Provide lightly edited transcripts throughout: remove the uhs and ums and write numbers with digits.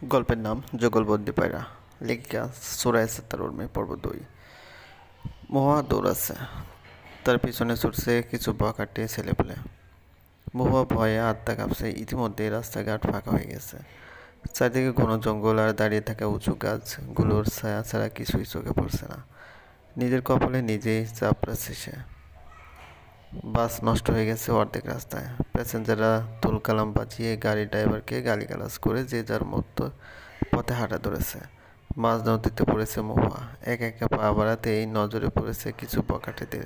গল্পের নাম যুগলবন্দি পায়রা, লেখিকা সুরাইয়া সিত্তার উর্মি, পর্ব 2। মহুয়া দৌড়াচ্ছে, তার পিছনে ছুটছে কিছু বখাটে ছেলেপেলে। মহুয়া ভয়ে আত্মা কাঁপছে। ইতিমধ্যে রাস্তাঘাট ফাঁকা হয়ে গেছে। চারদিকে ঘন জঙ্গল আর দাঁড়িয়ে থাকা উঁচু গাছগুলোর ছায়া ছাড়া কিছুই চোখে পড়ছে না। নিজের কপালে নিজেই চাপড়াচ্ছে সে। বাস নষ্ট হয়ে গেছে অর্ধেক রাস্তায়। প্যাসেঞ্জাররা তুলকালাম বাজিয়ে গাড়ি ড্রাইভারকে গালিগালাজ করে যে যার মতো পথে হাঁটা ধরেছে। মাঝ নদীতে পড়েছে মহুয়া। একা একা পা বাড়াতেই নজরে পড়েছে কিছু বখাটেদের।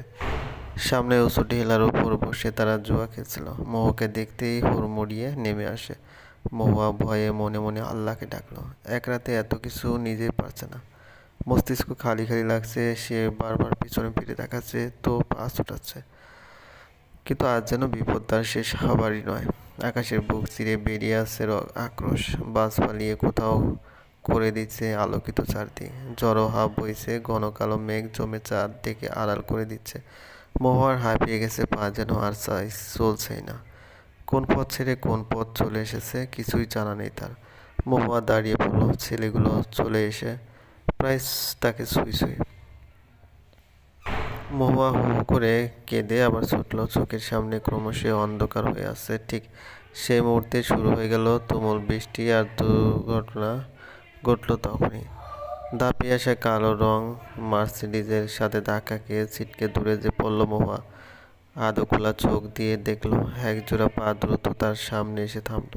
সামনে উঁচু ঢিলার উপর বসে তারা জুয়া খেলছিল। মহুয়াকে দেখতেই হুড়মুড়িয়ে নেমে আসে। মহুয়া ভয়ে মনে মনে আল্লাহকে ডাকলো। এক রাতে এত কিছু নিজেই পারছে না। মস্তিষ্ক খালি খালি লাগছে। সে বারবার পিছনে ফিরে দেখাচ্ছে তো পা ছুটাচ্ছে, কিন্তু আজ যেন বিপদ তার শেষ হবারই নয়। আকাশের বুক চিরে বেরিয়ে আসছে আক্রোশ। বাস পালিয়ে কোথাও করে দিচ্ছে আলোকিত চারদিক। জড়ো হাওয়া বইছে, ঘন কালো মেঘ জমে চাঁদ থেকে আড়াল করে দিচ্ছে। মহুয়ার হাঁপিয়ে গেছে পা, যেন আর চলছেই না। কোন পথ ছেড়ে কোন পথ চলে এসেছে কিছুই জানা নেই তার। মহুয়া দাঁড়িয়ে পড়লো। ছেলেগুলো চলে এসে প্রায় তাকে ছুঁই ছুঁই। মহুয়া হু হু করে কেঁদে আবার ছুটল। চোখের সামনে ক্রমশ অন্ধকার হয়ে আসছে। ঠিক সেই মুহূর্তে শুরু হয়ে গেল তুমুল বৃষ্টি, আর দুর্ঘটনা ঘটল তখনই। দাপিয়ে আসা কালো রং মার্সিডিজের সাথে ধাক্কা খেয়ে ছিটকে দূরে যে পড়ল মহুয়া। আধো খোলা চোখ দিয়ে দেখল একজোড়া পা দ্রুত তার সামনে এসে থামল।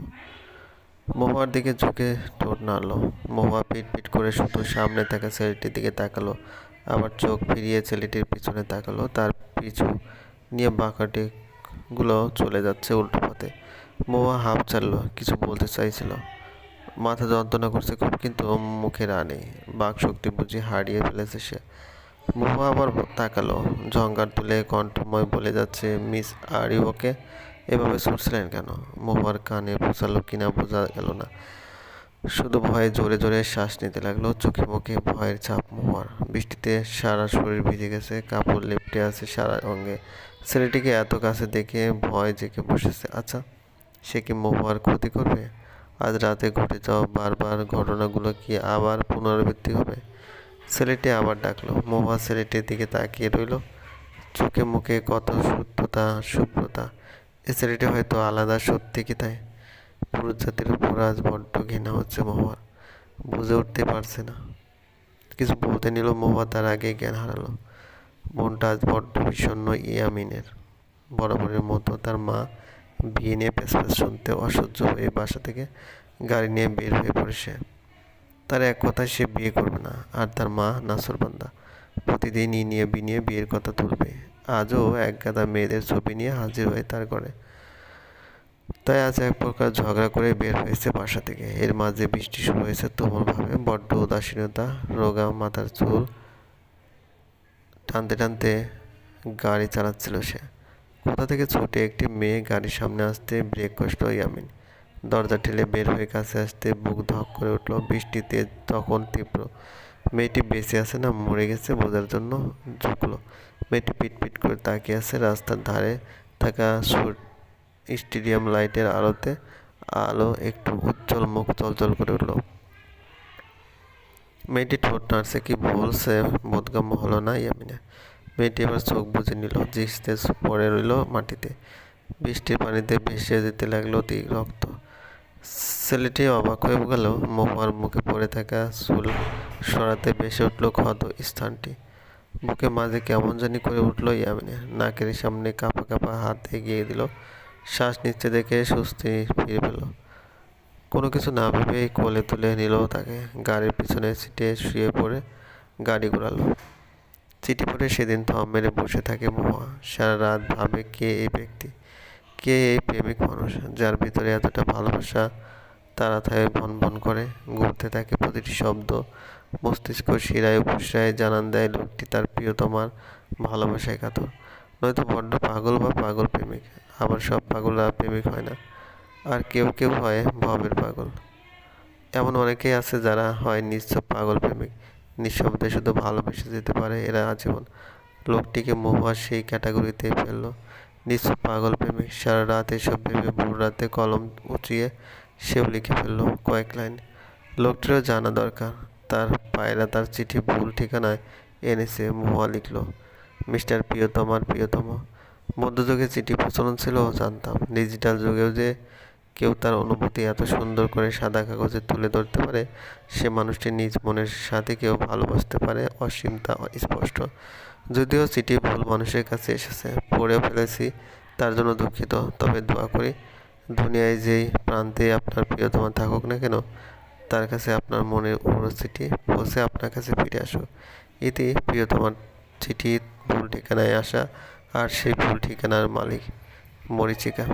মহুয়ার দিকে ঝুঁকে ঠোঁট নাড়ল। মহুয়া পিট করে শুধু সামনে থাকা ছেলেটির দিকে তাকালো, আবার চোখ ফিরিয়ে ছেলেটির পিছনে তাকালো। তার পিছু নিয়ে বাঁকাটে গুলো চলে যাচ্ছে উল্টো পথে। মহুয়া হাঁপ ছাড়ল, কিছু বলতে চাইছিল। মাথা যন্ত্রণা করছে খুব, কিন্তু মুখে রা নেই। বাক শক্তি বুঝি হারিয়ে ফেলেছে সে। মহুয়া আবার তাকালো। ঝঙ্কার তুলে কণ্ঠময় বলে যাচ্ছে, মিস আর ইউ ওকে? এভাবে ছুটছিলেন কেন? মহুয়ার কানে পৌঁছালো কিনা বোঝা গেল না। শুধু ভয়ে জোরে জোরে শ্বাস নিতে লাগলো। চোখে মুখে ভয়ের ছাপ মহুয়ার। বৃষ্টিতে সারা শরীর ভিজে গেছে, কাপড় লেপটে আছে সারা অঙ্গে। ছেলেটিকে এত কাছে দেখে ভয় জেগে বসেছে। আচ্ছা, সে কি মহুয়ার ক্ষতি করবে? আজ রাতে ঘটে যাওয়া বারবার ঘটনাগুলো কি আবার পুনরাবৃত্তি হবে? ছেলেটি আবার ডাকলো। মহুয়া ছেলেটির দিকে তাকিয়ে রইল। চোখে মুখে কত শুদ্ধতা, শুভ্রতা। এ ছেলেটি হয়তো আলাদা, সত্যি কি তাই? পুরুষ জাতির উপর আজ বড্ড ঘৃণা হচ্ছে মহুয়ার। বুঝে উঠতে পারছে না। কিছু বলতে নিল মহুয়া, তার আগে জ্ঞান হারালো। মনটা আজ বড্ড বিষণ্ণ ইয়ামিনের। বরাবরের মতো তার মা বিয়ে নিয়ে প্যাঁচ শুনতে অসহ্য হয়ে বাসা থেকে গাড়ি নিয়ে বের হয়ে পড়ে সে। তার এক কথায় সে বিয়ে করবে না, আর তার মা নাছোড়বান্দা। প্রতিদিন নিয়ে বিনিয়ে বিয়ের কথা তুলবে। আজও এক গাদা মেয়েদের ছবি নিয়ে হাজির হয়ে তার ঘরে। তাই আজ এক প্রকার ঝগড়া করে বের হয়েছে বাসা থেকে। এর মাঝে বৃষ্টি শুরু হয়েছে তুমুলভাবে। বড্ড উদাসীনতা। রোগা মাথার চুল টানতে টানতে গাড়ি চালাচ্ছিল সে। কোথা থেকে ছুটে একটি মেয়ে গাড়ির সামনে আসতে ব্রেক কষল ইয়ামিন। দরজা ঠেলে বের হয়ে কাছে আসতে বুক ধক করে উঠল। বৃষ্টিতে তখন তীব্র। মেয়েটি বেঁচে আছে না মরে গেছে বোঝার জন্য ঝুঁকল। মেয়েটি পিট করে তাকিয়ে আছে রাস্তার ধারে থাকা স্টেডিয়াম লাইটের আলোতে। আলো একটু উজ্জ্বল, মুখ চলচল করে উঠল। মেয়েটি ঠোঁট নাড়ছে, কি বলছে বোধগম্য হলো না ইয়ামিনের। মেয়েটি এবার চোখ বুজে নিল। জিস্তেজ পড়ে রইল মাটিতে। বৃষ্টির পানিতে ভেসে যেতে লাগলো রক্ত। ছেলেটি অবাক হয়ে গেল। মহুয়ার মুখে পড়ে থাকা চুল সরাতে ভেসে উঠল ক্ষত স্থানটি। বুকে মাঝে কেমন জানি করে উঠল ইয়ামিনের। নাকের সামনে কাঁপা কাঁপা হাত এগিয়ে দিল। শ্বাস নিচ্ছে দেখে স্বস্তি ফিরে পেল। কোনো কিছু না ভেবেই কোলে তুলে নিল তাকে। গাড়ির পিছনের সিটে শুয়ে পড়ে গাড়ি ঘোরালো। চিঠি পড়ে সেদিন থম মেরে বসে থাকে মহুয়া। সারা রাত ভাবে, কে এই ব্যক্তি, কে এই প্রেমিক মানুষ যার ভিতরে এতটা ভালোবাসা তারা থাকে ভন করে ঘুরতে থাকে প্রতিটি শব্দ। মস্তিষ্ক শিরায় উপশিরায় জানান দেয় লোকটি তার প্রিয়তমার ভালোবাসায় কাতর। নয়তো বড্ড পাগল বা পাগল প্রেমিক। আবার সব পাগলরা প্রেমিক হয় না, আর কেউ হয় ভবের পাগল। এমন অনেকেই আছে যারা হয় নিশ্চয় পাগল প্রেমিক, নিঃশব্দে শুধু ভালোবেসে যেতে পারে এরা আজীবন। লোকটিকে মহুয়া সেই ক্যাটাগরিতে ফেললো। নিশ্চয় পাগল প্রেমিক। সারা রাত এসব ভেবে ভোর রাতে কলম উঁচিয়ে সেও লিখে ফেললো কয়েক লাইন। লোকটিরও জানা দরকার তার পায়রা তার চিঠি ভুল ঠিকানায় এনেছে। মহুয়া লিখল, মিস্টার প্রিয়তমার প্রিয়তম। মধ্যযুগে চিঠি প্রচলন ছিল জানতাম, ডিজিটাল যুগেও যে কেউ তার অনুভূতি এত সুন্দর করে সাদা কাগজে তুলে ধরতে পারে, সে মানুষটি নিজ মনের সাথে কেউ ভালোবাসতে পারে অসীম তা স্পষ্ট। যদিও চিঠি ভুল মানুষের কাছে এসেছে, পড়ে ফেলেছি, তার জন্য দুঃখিত। তবে দোয়া করি দুনিয়ায় যেই প্রান্তে আপনার প্রিয়তমা থাকুক না কেন, তার কাছে আপনার মনের উপর চিঠি পৌঁছে আপনার কাছে ফিরে আসুক। ইতি প্রিয়তমার চিঠি ভুল ঠিকানায় আসা আর সেই ভুল ঠিকানার মালিক মরীচিকা।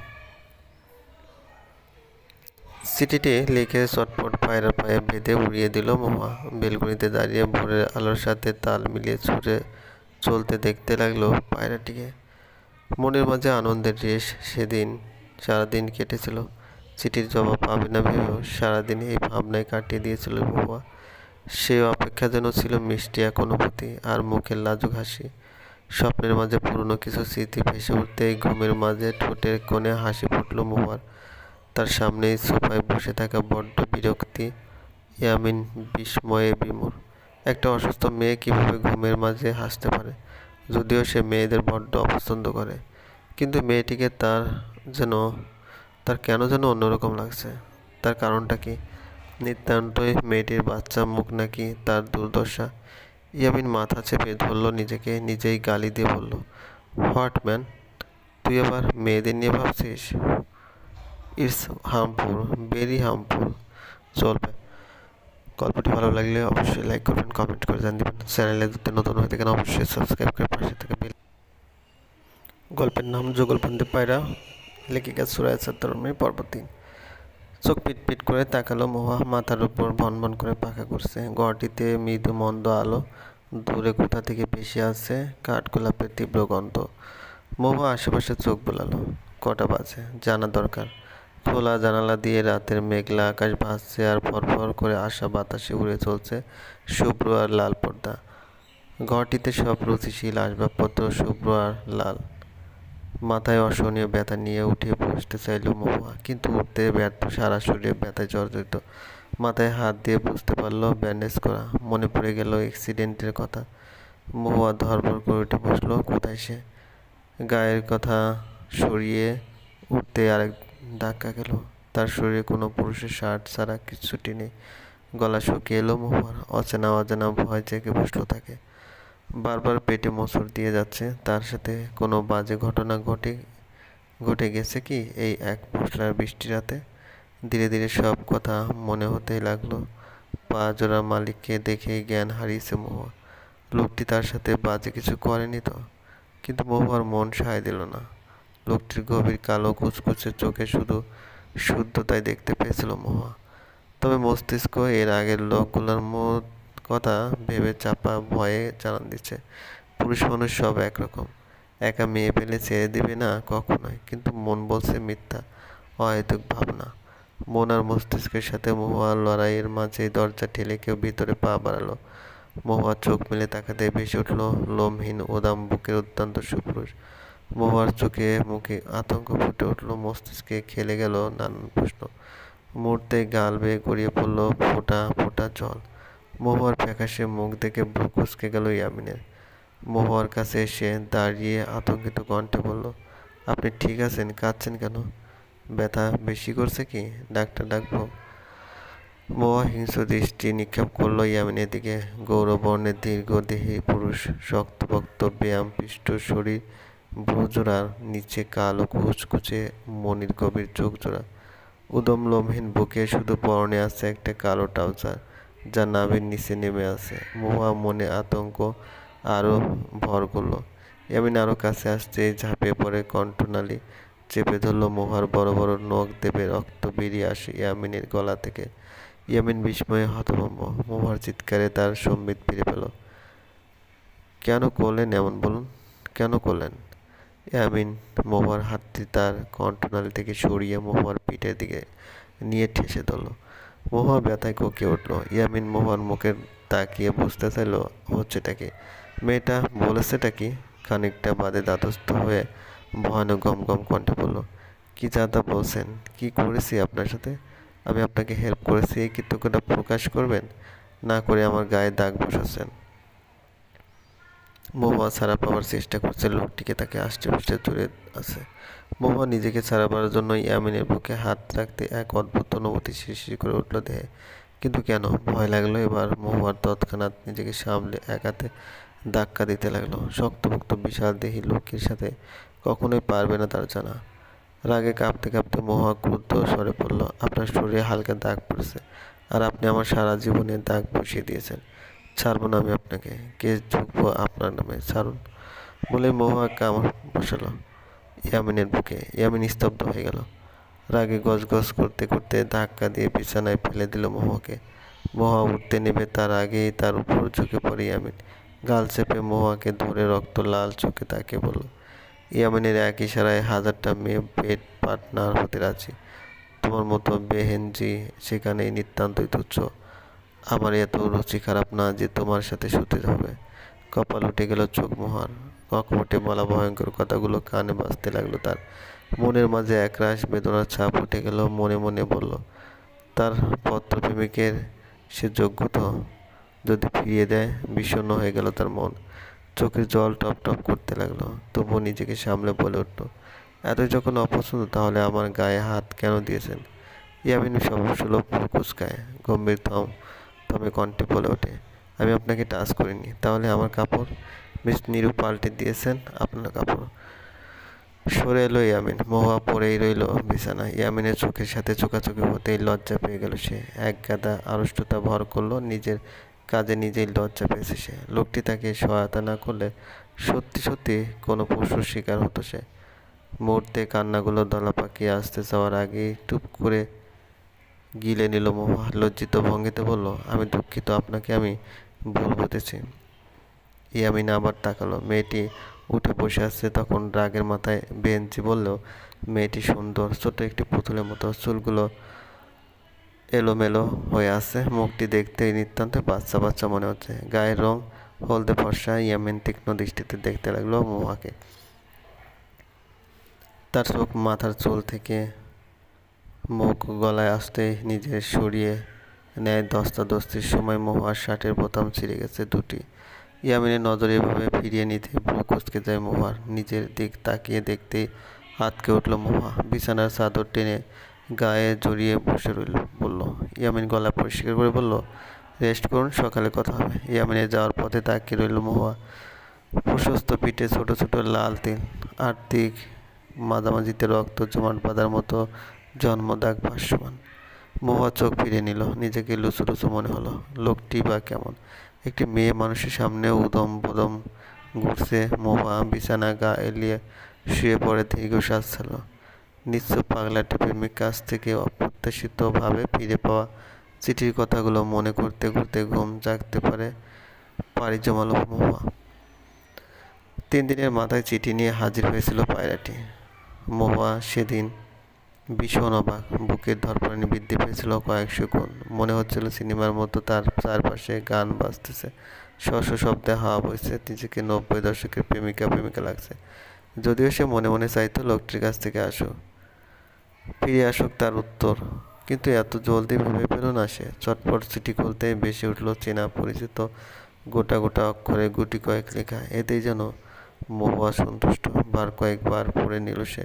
চিঠিটি লিখে চটপট পায়রার পায়ে বেঁধে উড়িয়ে দিল মহুয়া। বেলকনিতে দাঁড়িয়ে ভোরের আলোর সাথে তাল মিলিয়ে ছুটে চলতে দেখতে লাগলো পায়রাটিকে। মনের মাঝে আনন্দের রেশ। সেদিন সারাদিন কেটেছিল, চিঠির জবাব পাবে না ভেবেও সারাদিন এই ভাবনায় কাটিয়ে দিয়েছিল মহুয়া। সে অপেক্ষা যেন ছিল মিষ্টি এক অনুভূতি আর মুখের লাজুক হাসি। স্বপ্নের মাঝে পুরনো কিছু স্মৃতি ভেসে উঠতেই ঘুমের মাঝে ঠোঁটের কোণে হাসি ফুটল মহুয়ার। তার সামনেই সোফায় বসে থাকা বড্ড বিরক্তি ইয়ামিন বিস্ময়ে বিমূঢ়। একটা অসুস্থ মেয়ে কিভাবে ঘুমের মাঝে হাসতে পারে? যদিও সে মেয়েদের বড্ড অপছন্দ করে, কিন্তু মেয়েটিকে যেন তার কেন যেন অন্যরকম লাগছে। তার কারণটা কি? নিতান্তই মেয়েটির বাচ্চা মুখ, নাকি তার দুর্দশা? ইয়ামিন মাথা চেপে ধরল নিজেকে, নিজেই গালি দিয়ে বলল, হোয়াট ম্যান, তুই আবার মেয়েদের নিয়ে ভাবছিস? It's harmful, very harmful. চলবে। গল্পটি ভালো লাগলে অবশ্যই লাইক করবেন, কমেন্ট করে জানিয়ে দেবেন। চ্যানেলে যদি নতুন হয়ে থাকেন অবশ্যই সাবস্ক্রাইব করে পাশে থেকে বেল। গল্পের নাম যুগলবন্দি পায়রা, লেখিকা সুরায়া চট্টগ্রামী, পর্ব 3। চোখ পিট করে তাকালো মহুয়া। মাথার উপর ভন ভন করে পাখা করছে। ঘরটিতে মৃদু মন্দ আলো, দূরে কোথা থেকে ভেসে আসছে কাঠগোলাপের তীব্র গন্ধ। মহুয়া আশেপাশে চোখ বোলালো। কটা বাজে? জানা দরকার। খোলা জানালা দিয়ে রাতের মেঘলা আকাশ ভাসছে আর ফরফর করে আসা বাতাসে উড়ে চলছে শুভ্র আর লাল পর্দা। ঘরটিতে সব রুচিশীল আসবাবপত্র শুভ্র আর লাল। মাথায় অসহনীয় ব্যথা নিয়ে উঠে বসতে চাইল মহুয়া, কিন্তু উঠতে ব্যর্থ। সারা শরীরে ব্যথায় জর্জরিত। মাথায় হাত দিয়ে বুঝতে পারলো ব্যান্ডেজ করা। মনে পড়ে গেল অ্যাক্সিডেন্টের কথা। মহুয়া ধড়ফড় করে উঠে বসলো। কোথায় সে? গায়ের কথা সরিয়ে উঠতে আরেক ধাক্কা গেল। তার শরীরে কোনো পুরুষের শার্ট ছাড়া কিচ্ছুটি নেই। গলা শুকিয়ে এলো মহুয়ার। অচেনা অজানা ভয় জেগে বসলো তাকে। বারবার পেটে মোচড় দিয়ে যাচ্ছে। তার সাথে কোনো বাজে ঘটনা ঘটে গেছে কি এই এক পশলার বৃষ্টি রাতে? ধীরে ধীরে সব কথা মনে হতেই লাগলো। পা জোড়া মালিককে দেখেই জ্ঞান হারিয়েছে মহুয়া। লোকটি তার সাথে বাজে কিছু করেনি তো? কিন্তু মহুয়ার মন সায় দিল না। লোকটির গভীর কালো কুচকুচে চোখে শুধু শুদ্ধতাই দেখতে পেয়েছিল মহুয়া। তবে মস্তিষ্ক এর আগের লোকগুলোর কথা ভেবে চাপা ভয়ে জানান দিচ্ছে, পুরুষ মানুষ সব একরকম, একা মেয়ে পেলে ছেড়ে দিবে না কখনোই। কিন্তু মন বলছে মিথ্যা, অহেতুক ভাবনা। মন আর মস্তিষ্কের সাথে মহুয়ার লড়াইয়ের মাঝে দরজা ঠেলে কেউ ভিতরে পা বাড়ালো। মহুয়ার চোখ মেলে তাকাতে ভেসে উঠল লোমহীন উদাম বুকের অত্যন্ত সুপুরুষ। মহুয়ার চোখে মুখে আতঙ্ক ফুটে উঠল, মস্তিষ্কে খেলে গেল নানান প্রশ্ন। মুহূর্তে গাল বেয়ে গড়িয়ে পড়ল ফোঁটা ফোঁটা জল। মহুয়ার ফ্যাকাশে মুখ দেখে ভ্রু কুঁচকে গেল ইয়ামিনের। মহুয়ার কাছে এসে দাঁড়িয়ে আতঙ্কিত কণ্ঠে বলল, আপনি ঠিক আছেন? কাঁদছেন কেন? ব্যথা বেশি করছে কি? ডাক্তার ডাকবো? মহুয়া হিংস্র দৃষ্টি নিক্ষেপ করল ইয়ামিনের দিকে। গৌরবর্ণের দীর্ঘদেহী পুরুষ, শক্তপোক্ত ব্যায়াম পিষ্ট শরীর, ভ্রুজোড়ার নিচে কালো কুচকুচে মনির গভীর চোখ জোড়া। উদম লোমহীন বুকে শুধু পরনে আছে একটা কালো ট্রাউজার, যা নাভির নিচে নেমে আছে। মহুয়া মনে আতঙ্ক আরও ভর করল। ইয়ামিন আরও কাছে আসতে ঝাঁপিয়ে পড়ে কণ্ঠনালী চেপে ধরল মহুয়ার। বড় বড় নখ দেবে রক্ত বেরিয়ে আসে ইয়ামিনের গলা থেকে। ইয়ামিন বিস্ময়ে হতভম্ব। মহুয়ার চিৎকারে তার সম্বিত ফিরে পেল। কেন করলেন এমন বলুন? কেন করলেন? ইয়ামিন মহুয়ার হাতটি তার কণ্ঠনালী থেকে সরিয়ে মহুয়ার পিঠের দিকে নিয়ে ঠেসে ধরল। মহুয়া ব্যথায় কোঁকিয়ে উঠল। ইয়ামিন মহুয়ার মুখে তাকিয়ে বুঝতে চাইল হচ্ছেটা কি, মেয়েটা বলেছেটা কি। খানিকটা বাদে ধাতস্থ হয়ে ভয়ানক গম গম কণ্ঠে বলল, কি যা তা বলছেন? কি করেছি আপনার সাথে? আমি আপনাকে হেল্প করেছি, এই কৃতজ্ঞতা প্রকাশ করবেন, না করে আমার গায়ে দাগ বসাচ্ছেন। মহুয়া ছাড়া পাওয়ার চেষ্টা করছে, লোকটিকে তাকে আষ্টেপৃষ্টে জড়িয়ে আছে। মহুয়া নিজেকে ছাড়াবার জন্য ইয়ামিনের বুকে হাত রাখতে এক অদ্ভুত অনুভূতি শিরশির করে উঠল দেহে। কিন্তু কেন? ভয় লাগলো এবার। মহুয়ার তৎক্ষণাৎ নিজেকে সামলে এক হাতে ধাক্কা দিতে লাগলো। শক্তপোক্ত বিশাল দেহী লোকের সাথে কখনোই পারবে না তার জানা। রাগে কাঁপতে কাঁপতে মহুয়া ক্রুদ্ধ স্বরে বলল, আপনার শরীরে হালকা দাগ পড়েছে, আর আপনি আমার সারা জীবনে দাগ বসিয়ে দিয়েছেন। ছাড়বো না আমি আপনাকে, কেস ঝুঁকবো আপনার নামে, ছাড়ুন। বলে মহুয়া কামড় বসালো ইয়ামিনের বুকে। ইয়ামিন স্তব্ধ হয়ে গেল। রাগে গজগজ করতে করতে ধাক্কা দিয়ে বিছানায় ফেলে দিল মহুয়াকে। মহুয়া উঠতে নেবে তার আগেই তার উপর ঝুঁকে পড়ে ইয়ামিন। গাল চেপে মহুয়াকে ধরে রক্ত লাল চোখে তাকিয়ে বলল, ইয়ামিনের এক ইশারায় হাজারটা মেয়ে পেট পার্টনার হতে রাজি। তোমার মতো বেহেনজি সেখানেই নিতান্তই তুচ্ছ। আমার এত রুচি খারাপ না যে তোমার সাথে শুতে হবে। কপাল উঠে গেল চোখ মহুয়ার। ককপটে বলা ভয়ঙ্কর কথাগুলো কানে বাজতে লাগলো তার। মনের মাঝে একরাশ বেদনার ছাপ উঠে গেল। মনে মনে বলল, তার পত্রপ্রেমিকের সে যোগ্য তো? যদি ফিরিয়ে দেয়? বিষণ্ণ হয়ে গেল তার মন। চোখের জল টপ টপ করতে লাগলো। তবুও নিজেকে সামলে বলে উঠল, এতই যখন অপছন্দ তাহলে আমার গায়ে হাত কেন দিয়েছেন? ইয়ামিন স্বভাবসুলভ ভ্রু কুঁচকায়, গম্ভীর থমে কণ্ঠে বলে ওঠে, আমি আপনাকে টাচ করিনি, তাহলে আমার কাপড়? মিস নীরু পাল্টে দিয়েছেন আপনার কাপড়। সরে এলো ইয়ামিন। মহুয়া পড়েই রইল বিছানায়। ইয়ামিনের চোখের সাথে চোখাচোখি হতেই লজ্জা পেয়ে গেল সে। এক গাদা আড়ষ্টতা ভর করলো। নিজের কাজে নিজেই লজ্জা পেয়েছে সে। লোকটি তাকে সহায়তা না করলে সত্যি সত্যি কোনো পশুর শিকার হতো সে। মুহূর্তে কান্নাগুলো দলা পাকিয়ে আসতে যাওয়ার আগেই টুপ করে গিলে নিল মহুয়া। লজ্জিত ভঙ্গিতে বলল, আমি দুঃখিত, আপনাকে আমি ভুল বুঝেছি। ইয়ামিন আবার তাকালো। মেয়েটি উঠে বসে আছে তখন। রাগের মাথায় বেঞ্চি বললেও মেয়েটি সুন্দর, ছোট একটি পুতুলের মতো। চুলগুলো এলোমেলো হয়ে আছে। মুখটি দেখতে নিতান্ত বাচ্চা বাচ্চা মনে হচ্ছে। গায়ের রং হলদে ফর্সা। ইয়ামিন তীক্ষ্ণ দৃষ্টিতে দেখতে লাগলো মহুয়াকে। তার চোখ মাথার চুল থেকে মুখ গলায় আসতে নিজে সরিয়ে নেয়। ধস্তাধস্তির সময় মহুয়ার শার্টের বোতাম ছিঁড়ে গেছে দুটি। ইয়ামিনের নজর এভাবে ফিরিয়ে নিতে ভ্রু কুঁচকে যায় মহুয়ার। নিজের দিক তাকিয়ে দেখতেই আঁতকে উঠল মহুয়া। বিছানার চাদর টেনে গায়ে জড়িয়ে বসে রইল। বলল, ইয়ামিন গলা পরিষ্কার করে বলল, রেস্ট করুন, সকালে কথা হবে। ইয়ামিনের যাওয়ার পথে তাকিয়ে রইল মহুয়া। প্রশস্ত পিঠে ছোট ছোট লাল তিল, আর দিক মাঝামাঝিতে রক্ত জমাট বাঁধার মতো জন্মদাগ ভাসমান। মহুয়া চোখ ফিরে নিল। নিজেকে লুচু লুচু মনে হলো। লোকটি বা কেমন? একটি মেয়ে মানুষের সামনে উদম বদম ঘুরছে। মহুয়া বিছানা গা এলিয়ে শুয়ে পড়ে দীর্ঘশ্বাস ছাড়ল। নিশ্চুপ পাগলাটে প্রেমিক কাছ থেকে অপ্রত্যাশিতভাবে ফিরে পাওয়া চিঠির কথাগুলো মনে করতে করতে ঘুম জাগতে পাড়ি জমালো মহুয়া। 3 দিনের মাথায় চিঠি নিয়ে হাজির হয়েছিল পায়রাটি। মহুয়া সেদিন ভীষণ অবাক। বুকের ধড়ফড়ানি বৃদ্ধি পেয়েছিল কয়েকশো গুণ। মনে হচ্ছিল সিনেমার মতো তার চারপাশে গান বাজতেছে, শস্য শব্দে হাওয়া বইছে। নিজেকে 90 দশকের প্রেমিকা লাগছে। যদিও সে মনে মনে চাইতো লোকটির কাছ থেকে ফিরে আসুক তার উত্তর। কিন্তু এত জলদি ভেবে পেল না সে। চটপট চিঠি খুলতেই ভেসে উঠল চেনা পরিচিত গোটা গোটা অক্ষরে গুটি কয়েক লেখা। এতেই যেন মহুয়া সন্তুষ্ট। বার কয়েকবার পড়ে নিল সে।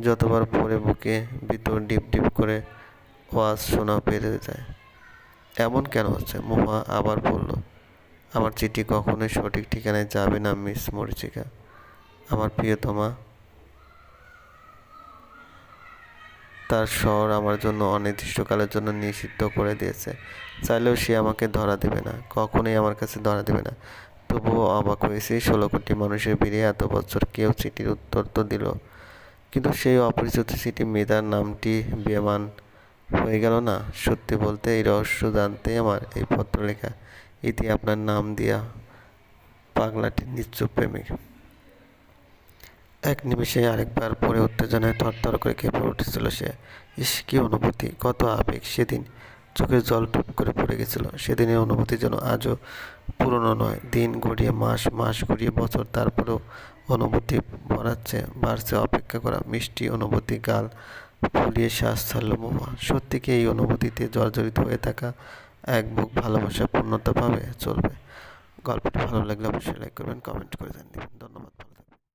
যতবার পড়ে বুকে ভিতর ডিপ ডিপ করে আওয়াজ শোনা বেড়ে যায়। এমন কেন হচ্ছে? মহুয়া আবার বলল, আমার চিঠি কখনোই সঠিক ঠিকানায় যাবে না মিস মরীচিকা। আমার প্রিয়তমা তার শহর আমার জন্য অনির্দিষ্টকালের জন্য নিষিদ্ধ করে দিয়েছে। চাইলেও সে আমাকে ধরা দেবে না, কখনোই আমার কাছে ধরা দেবে না। তবুও অবাক হয়েছি, 16 কোটি মানুষের ভিড়ে এত বছর কেউ চিঠির উত্তর তো দিল, কিন্তু সেই অপরিচিত চিঠি মেয়েটার নামটি বেমান হয়ে গেল না। সত্যি বলতে এই রহস্য জানতে আমার এই পত্র লেখা। ইতি আপনার নাম দিয়া, পাগলাটি নিশ্চুপ প্রেমিক। এক নিমিষে আরেকবার পরে উত্তেজনায় থরথর করে কেঁপে উঠেছিল সে। ইস, কি অনুভূতি, কত আবেগ! সেদিন চোখের জল টুপ করে পড়ে গেছিল। সেদিনের অনুভূতি যেন আজও পুরনো নয়। দিন গড়িয়ে মাস, মাস গড়িয়ে বছর, তারপরেও অনুভূতি বাড়ছে অপেক্ষা করা মিষ্টি অনুভূতি গাল ফুলিয়ে শ্বাস ছাড়ল মহুয়া। সত্যি কি এই অনুভূতিতে জর্জরিত হয়ে থাকা এক বুক ভালোবাসা পূর্ণতা পাবে? চলবে। গল্পটি ভালো লাগলে অবশ্যই লাইক করবেন, কমেন্ট করে জানিয়ে দেবেন। ধন্যবাদ।